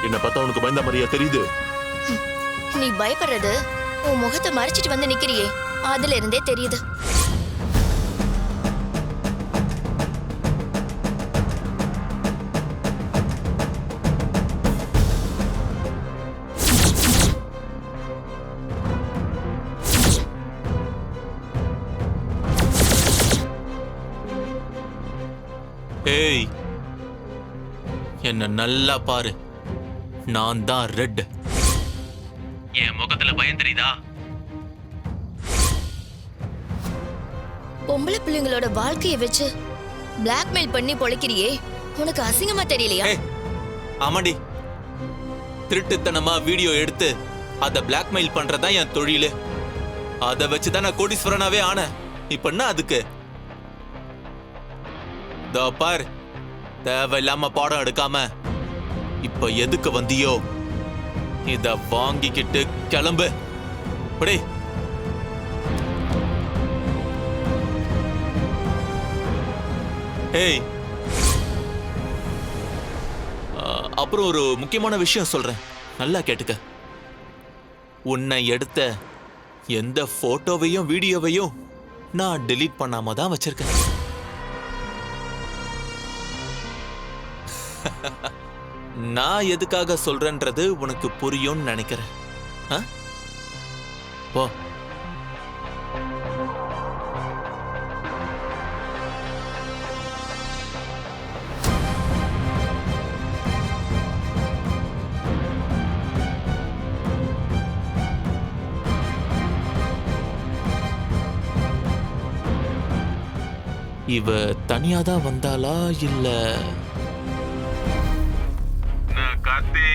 என்ன பார்த்தா உனக்கு பயந்த மாதிரியா தெரியுது? நீ பயப்படுறது உன் முகத்தை மறைச்சிட்டு வந்து நிக்கிறியே, அதுல இருந்தே தெரியுது. ஏய், என்ன நல்லா பாரு. நான் தான் ரெட். என் முகத்துல பயம் தெரியுதா? பொம்பளை பிள்ளைங்களோட வாழ்க்கைய வச்சு பிளாக்மெயில் பண்ணி பொழைக்கிறியே, உனக்கு அசிங்கமா தெரியலையா? ஆமாடி, திருட்டுத்தனமா வீடியோ எடுத்து அத பிளாக்மெயில் பண்றதா என் தொழில். அத வச்சுதான் நான் கோடீஸ்வரனாவே ஆனேன். இப்ப என்ன அதுக்கு? தோ பார், தேவையில்லாம பாடம் எடுக்காம இப்ப எதுக்கு வந்தியோ இத வாங்கிக்கிட்டு கிளம்பு. படே. ஏய், அப்புறம் ஒரு முக்கியமான விஷயம் சொல்றேன், நல்லா கேட்டுக்க. உன்னை எடுத்த எந்த போட்டோவையும் வீடியோவையும் நான் டெலீட் பண்ணாம தான் வச்சிருக்கேன். நான் எதுக்காக சொல்றேன்றது உனக்கு புரியும்னு நினைக்கிறேன். போ. இவ தனியாதான் வந்தாளா இல்ல? கார்த்தி,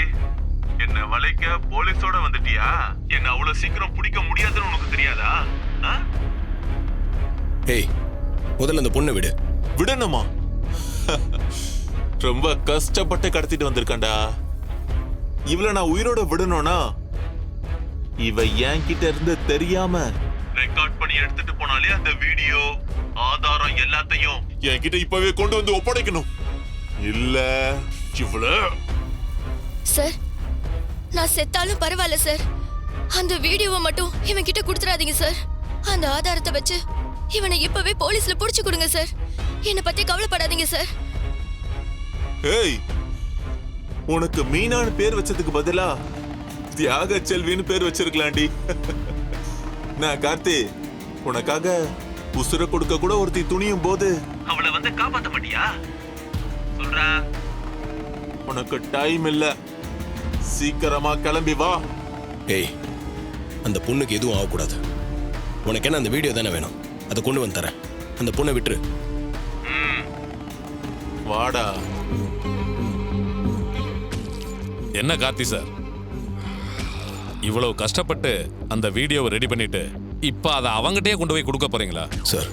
என்ன வளைக்க போலீஸோட வந்துட்டியா? என்ன அவ்வளவு சீக்கிரம் பிடிக்க முடியாதுன்னு உனக்கு தெரியாதா? ஏய், முதல்ல அந்த பொண்ணை விடு. விடணுமா? ரொம்ப கஷ்டப்பட்டு கடத்திட்டு வந்திருக்காண்டா. இவள நான் உயிரோட விடணும்னா இவ என் கிட்ட இருந்து தெரியாம ரெக்கார்ட் பண்ணி எடுத்துட்டு போனாலே அந்த வீடியோ ஆதாரம் எல்லாத்தையும் என்கிட்ட இப்பவே கொண்டு வந்து ஒப்படைக்கணும். இல்ல இவள சார், நான் செத்தாலும் பரவாயில்ல சார், அந்த வீடியோவை மட்டும் இவன் கிட்ட கொடுத்துறாதீங்க சார். அந்த ஆதாரத்தை வச்சு இவனை இப்பவே போலீஸ்ல புடிச்சு கொடுங்க சார். என்னை பத்தி கவலைப்படாதீங்க சார். ஏய், உனக்கு மீனான்னு பேர் வச்சதுக்கு பதிலா தியாக செல்வின்னு பேர் வச்சிருக்கலாண்டி. நான் கார்த்தி, உனக்காக உசுர கொடுக்க கூட ஒருத்தி துணியும் போது அவளை வந்து காப்பாத்த மாட்டியா? சொல்றா, உனக்கு டைம் இல்ல, சீக்கிரமா கிளம்பி வா. ஏய், அந்த பொண்ணுக்கு எதுவும் ஆகக்கூடாது. உனக்கு என்ன அந்த வீடியோ தானே வேணும், அதை கொண்டு வந்து தரேன். அந்த பொண்ணை விட்டுரு. வாடா. என்ன கார்த்தி சார், இவ்வளவு கஷ்டப்பட்டு அந்த வீடியோவை ரெடி பண்ணிட்டு இப்ப அதை அவங்ககிட்டயே கொண்டு போய் கொடுக்க போறீங்களா? சார்,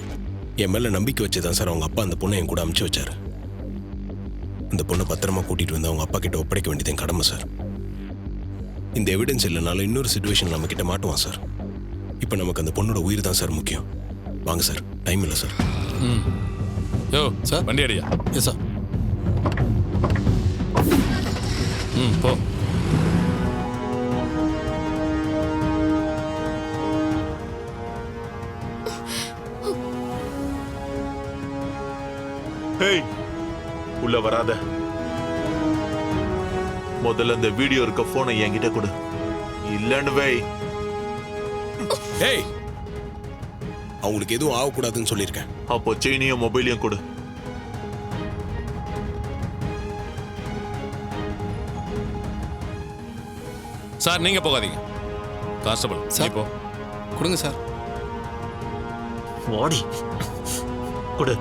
என் மேல நம்பிக்கை வச்சுதான் சார் அவங்க அப்பா அந்த பொண்ணை என் கூட அனுப்பிச்சு வச்சாரு. அந்த பொண்ணை பத்திரமா கூட்டிட்டு வந்து அவங்க அப்பா கிட்ட ஒப்படைக்க வேண்டியது என் கடமை சார். இந்த எவிடன்ஸ் இல்லைனாலும் இன்னொரு சிச்சுவேஷன் நம்ம கிட்ட மாட்டுவான் சார். இப்போ நமக்கு அந்த பொண்ணோட உயிர் தான் சார் முக்கியம். வாங்க சார், டைம் இல்லை சார். யோ சார், வண்டி அடியா. Yes sir. போ. ஹேய், உள்ள வராத. முதல்ல அந்த வீடியோ இருக்க போனை என்கிட்ட கொடு, இல்லன்னு வை. ஏய், அவங்களுக்கு எதுவும் ஆகக்கூடாதுன்னு சொல்லியிருக்கேன். அப்போ செயினையும் மொபைலையும் கொடு. சார், நீங்க போகாதீங்க. கான்ஸ்டபிள் சார், போ. கொடுங்க சார். வாடி, கொடு.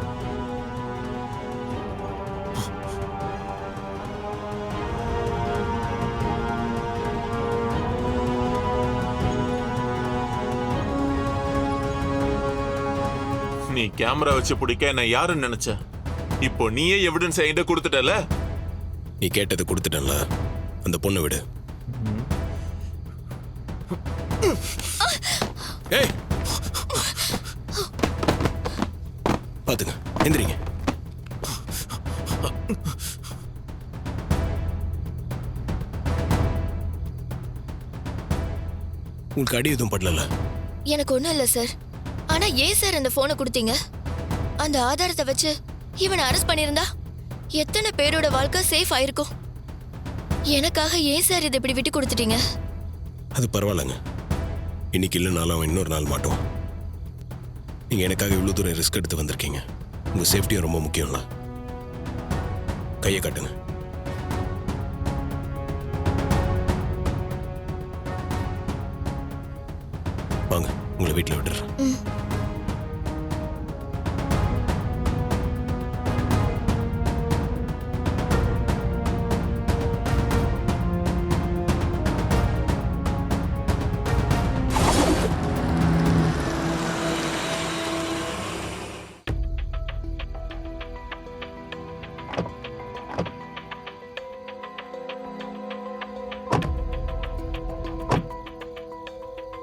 நீ கேமரா வச்சு பிடிக்க என்ன யாருன்னு நினைச்ச? இப்போ நீயே எவிடன்ஸ் என்கிட்ட கொடுத்துட்டல. நீ கேட்டதை கொடுத்துட்டல, அந்த பொண்ணை விடு. ஏய், பாத்துங்க, எந்திரிங்க. உங்களுக்கு அடி எதுவும் படல? எனக்கு ஒண்ணும் இல்ல சார். ஆனா ஏன் சார் அந்த போனை கொடுத்தீங்க? அந்த ஆதாரத்தை வச்சு இவனை அரெஸ்ட் பண்ணியிருந்தா எத்தனை பேரோட வாழ்க்கை சேஃப் ஆயிருக்கும்? எனக்காக ஏன் சார் இதை இப்படி விட்டு கொடுத்துட்டீங்க? அது பரவாயில்லைங்க. இன்னைக்கு இல்லைனாலும் அவன் இன்னொரு நாள் மாட்டோம். நீங்கள் எனக்காக இவ்வளோ தூரம் ரிஸ்க் எடுத்து வந்திருக்கீங்க. உங்கள் சேஃப்டியும் ரொம்ப முக்கியம்ல. கையை காட்டுங்க. வாங்க, உங்களை வீட்டில் விட்டுறேன்.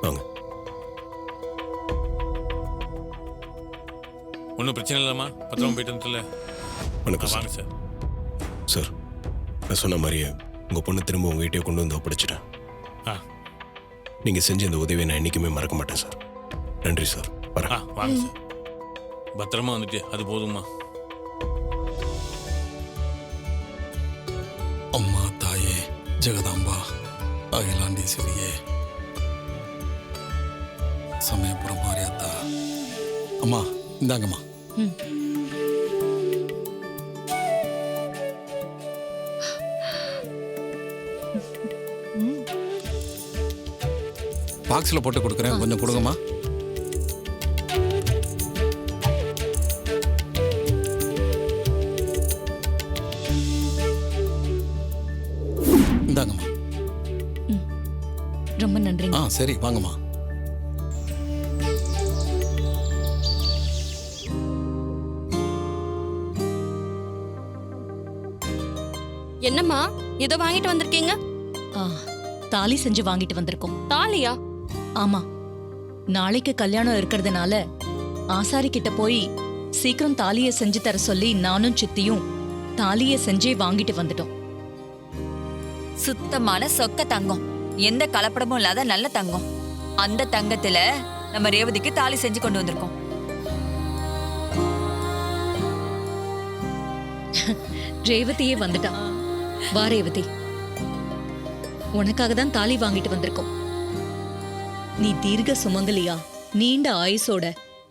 வாங்க. ஒன்றும் பிரச்சனை இல்லைம்மா, பத்திரமா போயிட்டு வந்துல. வணக்கம் வாங்க சார். சார். சார், நான் சொன்ன மாதிரியே உங்கள் பொண்ணு திரும்ப உங்கள் வீட்டையே கொண்டு வந்து ஒப்படைச்சிட்டேன். ஆ நீங்கள் செஞ்ச இந்த உதவியை நான் என்றைக்குமே மறக்க மாட்டேன் சார். நன்றி சார். வரேன். வாங்க சார். பத்திரமா வந்துட்டு அது போதும்மா. அம்மா, தாயே, ஜெகதாம்பா, அகிலாண்டீஸ்வரியே, சமயபுரம் மாரியாத்தா. அம்மா இந்தாங்கம்மா. பாக்ஸில் போட்டு கொடுக்குறேன், கொஞ்சம் கொடுங்கம்மா. இந்தாங்கம்மா. ரொம்ப நன்றி. சரி வாங்கம்மா. என்னம்மா ஏதோ வாங்கிட்டு வந்திருக்கீங்க? தாலி செஞ்சு வாங்கிட்டு வந்திருக்கோம். தாலியா? ஆமா, நாளைக்கு கல்யாணம் இருக்கிறதுனால ஆசாரி கிட்ட போய் சீக்கிரம் தாலியை செஞ்சு தர சொல்லி நானும் சித்தியும் தாலியை செஞ்சே வாங்கிட்டு வந்துட்டோம். சுத்தமான சொக்க தங்கம், எந்த கலப்படமும் இல்லாத நல்ல தங்கம். அந்த தங்கத்துல நம்ம ரேவதிக்கு தாலி செஞ்சு கொண்டு வந்திருக்கோம். ரேவதியே வந்துட்டா. வா ரேவதி, உனக்காக தான் தாலி வாங்கிட்டு வந்திருக்கோம். நீ தீர்க்க சுமங்கலியா, நீண்ட ஆயுசோட,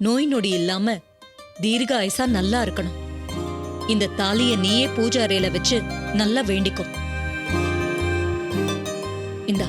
நோய் நொடி இல்லாம தீர்க்க ஆயுசா நல்லா இருக்கணும். இந்த தாலிய நீயே பூஜை அறையில வச்சு நல்லா வேண்டிக்கும். இந்தா